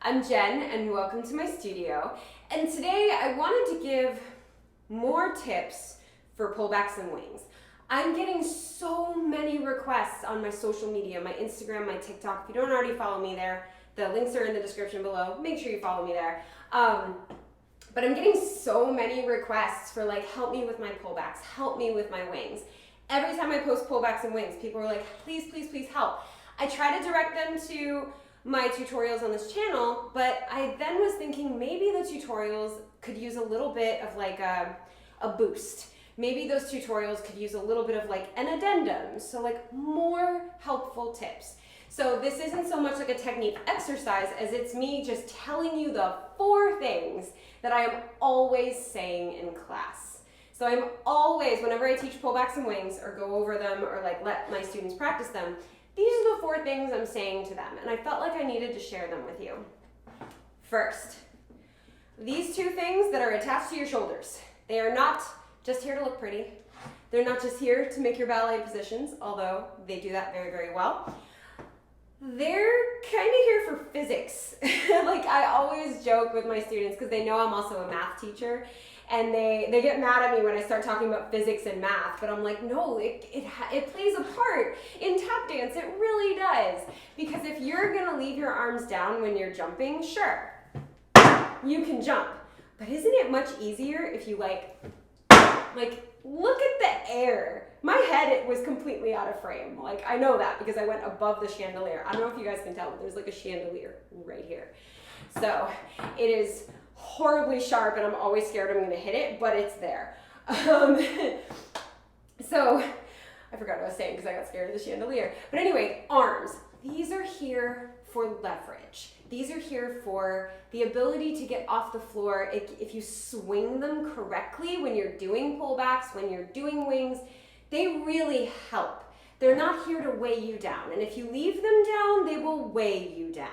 I'm Jen and welcome to my studio. And today I wanted to give more tips for pullbacks and wings. I'm getting so many requests on my social media, my Instagram, my TikTok. If you don't already follow me there, the links are in the description below. Make sure you follow me there. But I'm getting so many requests for like, help me with my pullbacks, help me with my wings. Every time I post pullbacks and wings, people are like, please, please, please help. I try to direct them to my tutorials on this channel, but I then was thinking maybe the tutorials could use a little bit of like a boost. Maybe those tutorials could use a little bit of like an addendum, so like more helpful tips. So this isn't so much like a technique exercise as it's me just telling you the 4 things that I am always saying in class. So I'm always, whenever I teach pullbacks and wings or go over them or like let my students practice them, these are the 4 things I'm saying to them, and I felt like I needed to share them with you. First, these 2 things that are attached to your shoulders. They are not just here to look pretty. They're not just here to make your ballet positions, although they do that very, very well. They're kind of here for physics. Like I always joke with my students because they know I'm also a math teacher, and they get mad at me when I start talking about physics and math, but I'm like, no, it plays a part in tap dance. It really does. Because if you're gonna leave your arms down when you're jumping, sure, you can jump. But isn't it much easier if you like look at the air. My head was completely out of frame. Like I know that because I went above the chandelier. I don't know if you guys can tell, but there's like a chandelier right here. So it is horribly sharp and I'm always scared I'm gonna hit it, but it's there. So I forgot what I was saying because I got scared of the chandelier. But anyway, arms. These are here for leverage. These are here for the ability to get off the floor. If you swing them correctly when you're doing pullbacks, when you're doing wings, they really help. They're not here to weigh you down. And if you leave them down, they will weigh you down.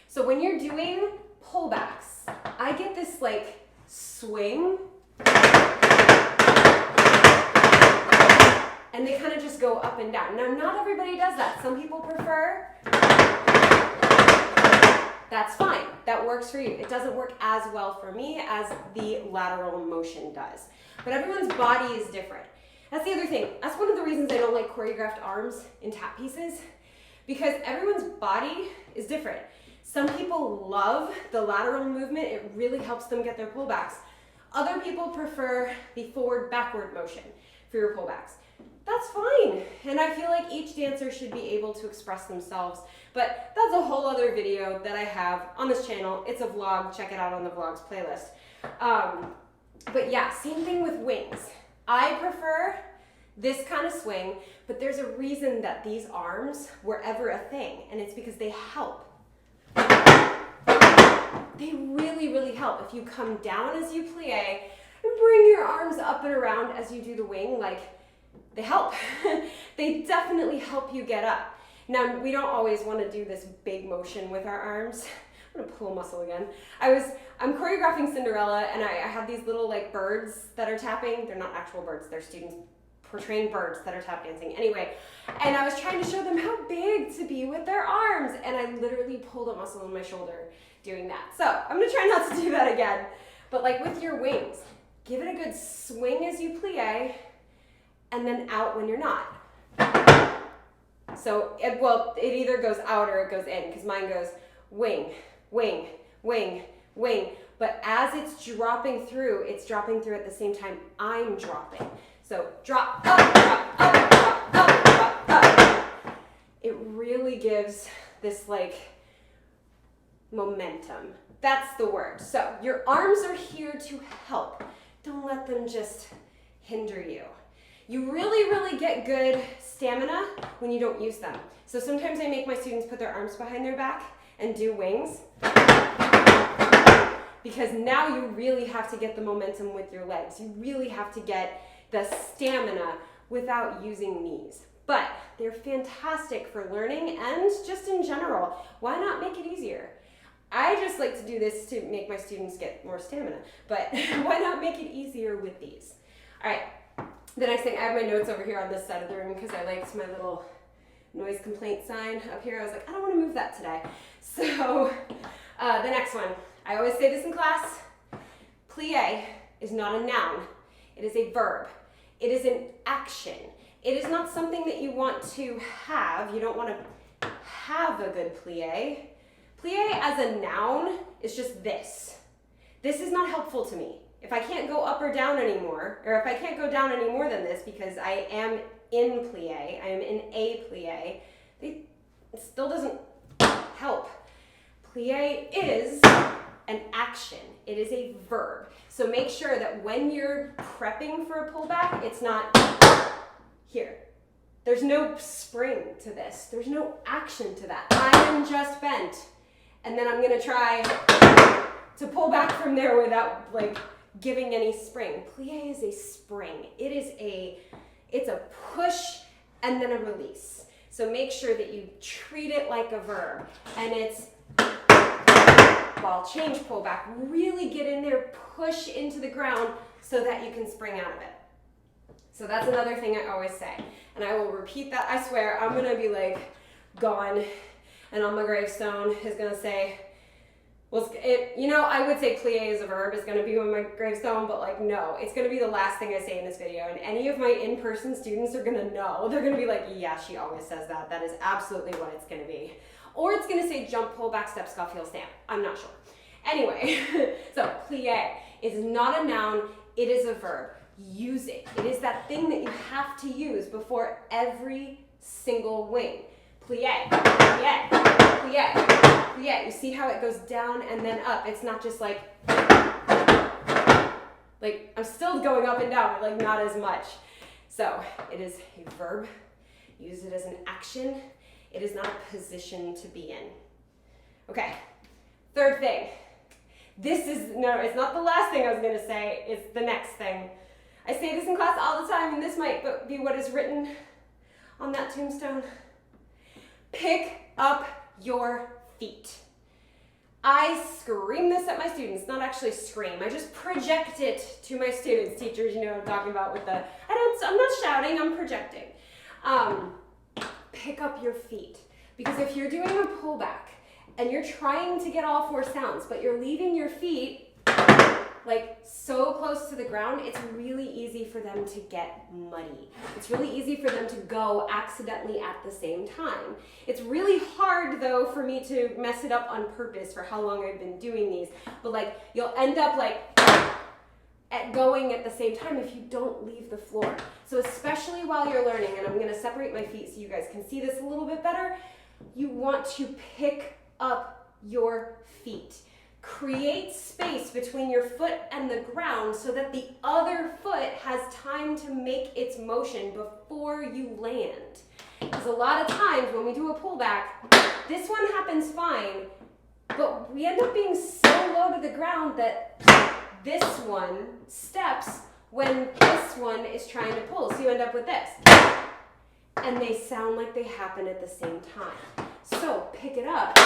So when you're doing pullbacks, I get this like swing, and they kind of just go up and down. Now, not everybody does that. Some people prefer. That's fine. That works for you. It doesn't work as well for me as the lateral motion does. But everyone's body is different. That's the other thing. That's one of the reasons I don't like choreographed arms in tap pieces, because everyone's body is different. Some people love the lateral movement. It really helps them get their pullbacks. Other people prefer the forward-backward motion for your pullbacks. That's fine. And I feel like each dancer should be able to express themselves. But that's a whole other video that I have on this channel. It's a vlog. Check it out on the vlogs playlist. But yeah, same thing with wings. I prefer this kind of swing, but there's a reason that these arms were ever a thing, and it's because they help. They really, really help. If you come down as you plie and bring your arms up and around as you do the wing, like, they help. They definitely help you get up. Now, we don't always want to do this big motion with our arms. I'm gonna pull a muscle again. I'm choreographing Cinderella, and I have these little like birds that are tapping. They're not actual birds, they're students portraying birds that are tap dancing. Anyway, and I was trying to show them how big to be with their arms, and I literally pulled a muscle in my shoulder doing that. So I'm gonna try not to do that again. But like with your wings, give it a good swing as you plie, and then out when you're not. So it either goes out or it goes in, because mine goes wing, wing, wing, wing. But as it's dropping through at the same time I'm dropping. So drop, up, drop, up, drop, up, drop, up. It really gives this like momentum. That's the word. So your arms are here to help. Don't let them just hinder you. You really, really get good stamina when you don't use them. So sometimes I make my students put their arms behind their back and do wings, because now you really have to get the momentum with your legs. You really have to get the stamina without using knees. But they're fantastic for learning and just in general. Why not make it easier? I just like to do this to make my students get more stamina, but why not make it easier with these? All right. The next thing, I have my notes over here on this side of the room because I liked my little noise complaint sign up here. I was like, I don't want to move that today. So The next one, I always say this in class, plie is not a noun, it is a verb. It is an action. It is not something that you want to have. You don't want to have a good plie. Plie as a noun is just this. This is not helpful to me. If I can't go up or down anymore, or if I can't go down any more than this because I am in plie, I am in a plie, it still doesn't help. Plie is an action. It is a verb. So make sure that when you're prepping for a pullback, it's not here. There's no spring to this. There's no action to that. I am just bent. And then I'm gonna try to pull back from there without like giving any spring. Plie is a spring. It's a push and then a release. So make sure that you treat it like a verb. And it's ball change, pull back, really get in there, push into the ground so that you can spring out of it. So that's another thing I always say. And I will repeat that. I swear I'm gonna be like gone and on my gravestone is gonna say, well, I would say plie is a verb is gonna be on my gravestone, but like no, it's gonna be the last thing I say in this video. And any of my in-person students are gonna know. They're gonna be like, yeah, she always says that. That is absolutely what it's gonna be. Or it's gonna say jump, pull back, step, scuff, heel, stamp. I'm not sure. Anyway, so plie is not a noun, it is a verb. Use it. It is that thing that you have to use before every single wing. Plie, plie, plie, plie. You see how it goes down and then up. It's not just like I'm still going up and down, but like not as much. So it is a verb. Use it as an action. It is not a position to be in. Okay, third thing. It's not the last thing I was gonna say, it's the next thing. I say this in class all the time, and this might be what is written on that tombstone. Pick up your feet. I scream this at my students, not actually scream, I just project it to my students. Teachers, you know what I'm talking about with the, I'm not shouting, I'm projecting. Pick up your feet. Because if you're doing a pullback and you're trying to get all four sounds, but you're leaving your feet like so close to the ground, it's really easy for them to get muddy. It's really easy for them to go accidentally at the same time. It's really hard though for me to mess it up on purpose for how long I've been doing these, but like you'll end up like going at the same time if you don't leave the floor. So especially while you're learning, and I'm gonna separate my feet so you guys can see this a little bit better, you want to pick up your feet. Create space between your foot and the ground so that the other foot has time to make its motion before you land. Because a lot of times when we do a pullback, this one happens fine, but we end up being so low to the ground that this one steps when this one is trying to pull. So you end up with this. And they sound like they happen at the same time. So pick it up.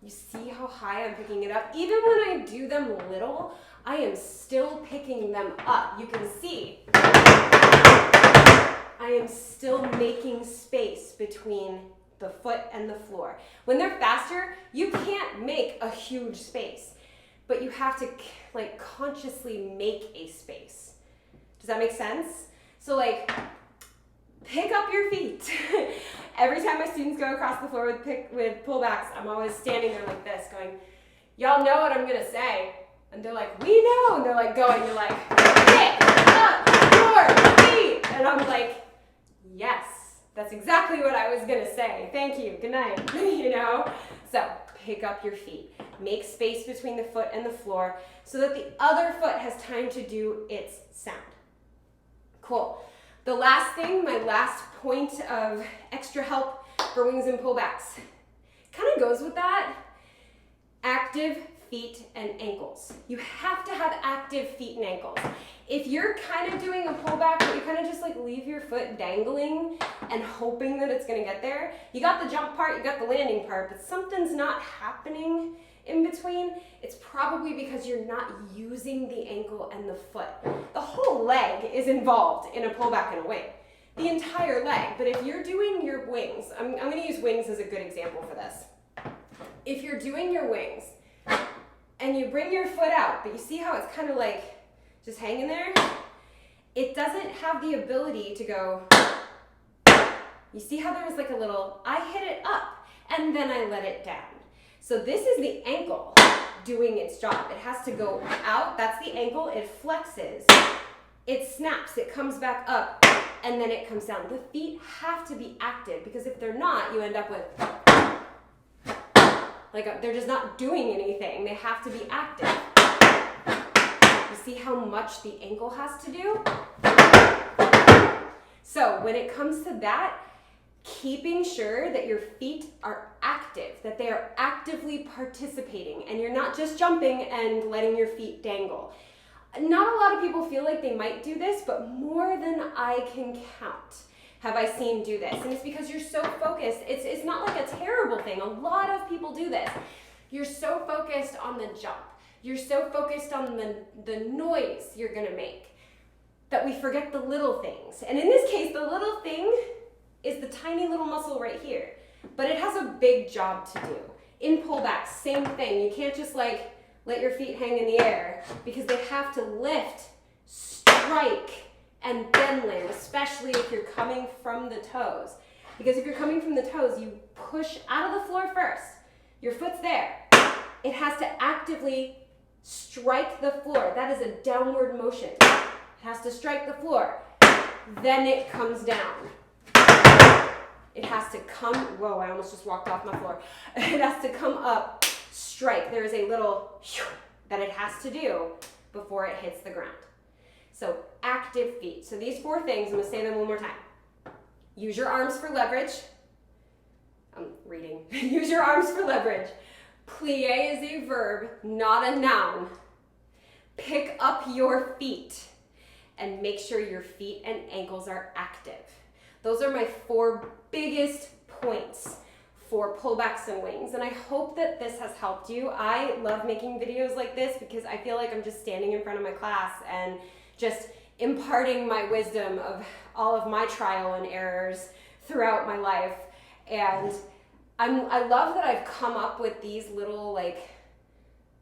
You see how high I'm picking it up? Even when I do them little, I am still picking them up. You can see I am still making space between the foot and the floor. When they're faster, you can't make a huge space, but you have to like consciously make a space. Does that make sense? So like, pick up your feet. Every time my students go across the floor with pullbacks, I'm always standing there like this going, y'all know what I'm gonna say. And they're like, we know. And they're like going, you're like, pick up your feet. And I'm like, yes, that's exactly what I was gonna say. Thank you, good night, you know? So pick up your feet. Make space between the foot and the floor so that the other foot has time to do its sound. Cool. The last thing, my last point of extra help for wings and pullbacks, kind of goes with that, active feet and ankles. You have to have active feet and ankles. If you're kind of doing a pullback, but you kind of just like leave your foot dangling and hoping that it's gonna get there, you got the jump part, you got the landing part, but something's not happening in between, it's probably because you're not using the ankle and the foot. The whole leg is involved in a pullback and a wing. The entire leg. But if you're doing your wings, I'm going to use wings as a good example for this. if you're doing your wings and you bring your foot out, but you see how it's kind of like just hanging there? It doesn't have the ability to go, you see how there was like a little, I hit it up and then I let it down. So this is the ankle doing its job. It has to go out, that's the ankle, it flexes, it snaps, it comes back up, and then it comes down. The feet have to be active, because if they're not, you end up with, like they're just not doing anything. They have to be active. You see how much the ankle has to do? So when it comes to that, keeping sure that your feet are active, that they are actively participating, and you're not just jumping and letting your feet dangle. Not a lot of people feel like they might do this, but more than I can count have I seen do this. And it's because you're so focused. It's not like a terrible thing. A lot of people do this. You're so focused on the jump. You're so focused on the noise you're gonna make that we forget the little things. And in this case, the little thing is the tiny little muscle right here, but it has a big job to do. In pullbacks, same thing. You can't just like let your feet hang in the air, because they have to lift, strike, and then land, especially if you're coming from the toes. Because if you're coming from the toes, you push out of the floor first. Your foot's there. It has to actively strike the floor. That is a downward motion. It has to strike the floor. Then it comes down. It has to come, whoa, I almost just walked off my floor. It has to come up, strike. There is a little that it has to do before it hits the ground. So active feet. So these 4 things, I'm gonna say them one more time. Use your arms for leverage. I'm reading. Use your arms for leverage. Plie is a verb, not a noun. Pick up your feet and make sure your feet and ankles are active. Those are my 4 biggest points for pullbacks and wings, and I hope that this has helped you. I love making videos like this because I feel like I'm just standing in front of my class and just imparting my wisdom of all of my trial and errors throughout my life. And I love that I've come up with these little like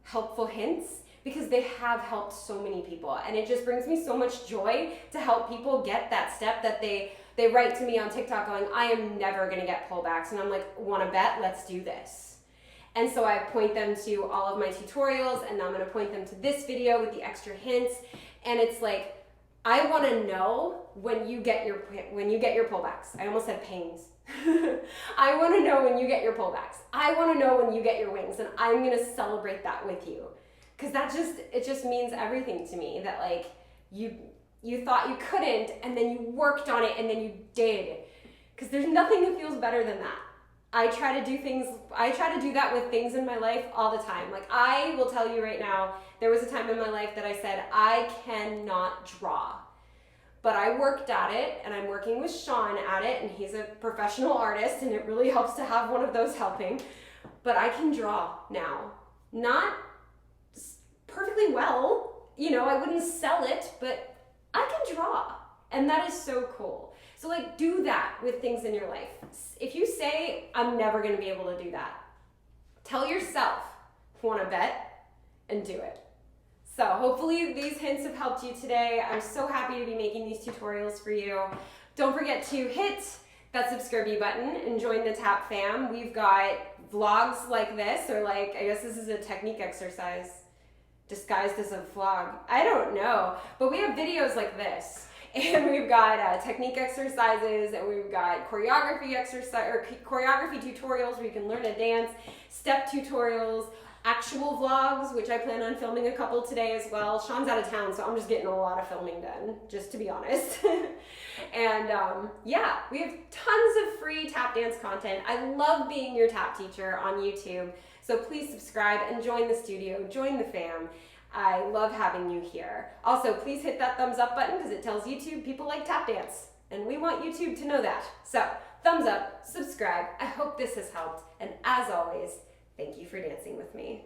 helpful hints, because they have helped so many people, and it just brings me so much joy to help people get that step that they write to me on TikTok going, I am never gonna get pullbacks. And I'm like, wanna bet? Let's do this. And so I point them to all of my tutorials, and now I'm gonna point them to this video with the extra hints. And it's like, I wanna know when you get your pullbacks. I almost said pains. I wanna know when you get your pullbacks. I wanna know when you get your wings, and I'm gonna celebrate that with you. Cause it just means everything to me, that like you thought you couldn't, and then you worked on it, and then you did. Because there's nothing that feels better than that. I try to do that with things in my life all the time. Like, I will tell you right now, there was a time in my life that I said, I cannot draw. But I worked at it, and I'm working with Sean at it, and he's a professional artist, and it really helps to have one of those helping. But I can draw now. Not perfectly well, I wouldn't sell it, but I can draw, and that is so cool. So like, do that with things in your life. If you say, I'm never gonna be able to do that, tell yourself, wanna bet, and do it. So hopefully these hints have helped you today. I'm so happy to be making these tutorials for you. Don't forget to hit that subscribe button and join the TAP fam. We've got vlogs like this, or like, I guess this is a technique exercise disguised as a vlog. I don't know, but we have videos like this, and we've got technique exercises, and we've got choreography tutorials where you can learn to dance, step tutorials, actual vlogs, which I plan on filming a couple today as well. Sean's out of town, so I'm just getting a lot of filming done, just to be honest. And yeah, we have tons of free tap dance content. I love being your tap teacher on YouTube. So please subscribe and join the studio, join the fam. I love having you here. Also, please hit that thumbs up button, because it tells YouTube people like tap dance, and we want YouTube to know that. So thumbs up, subscribe. I hope this has helped, and as always, thank you for dancing with me.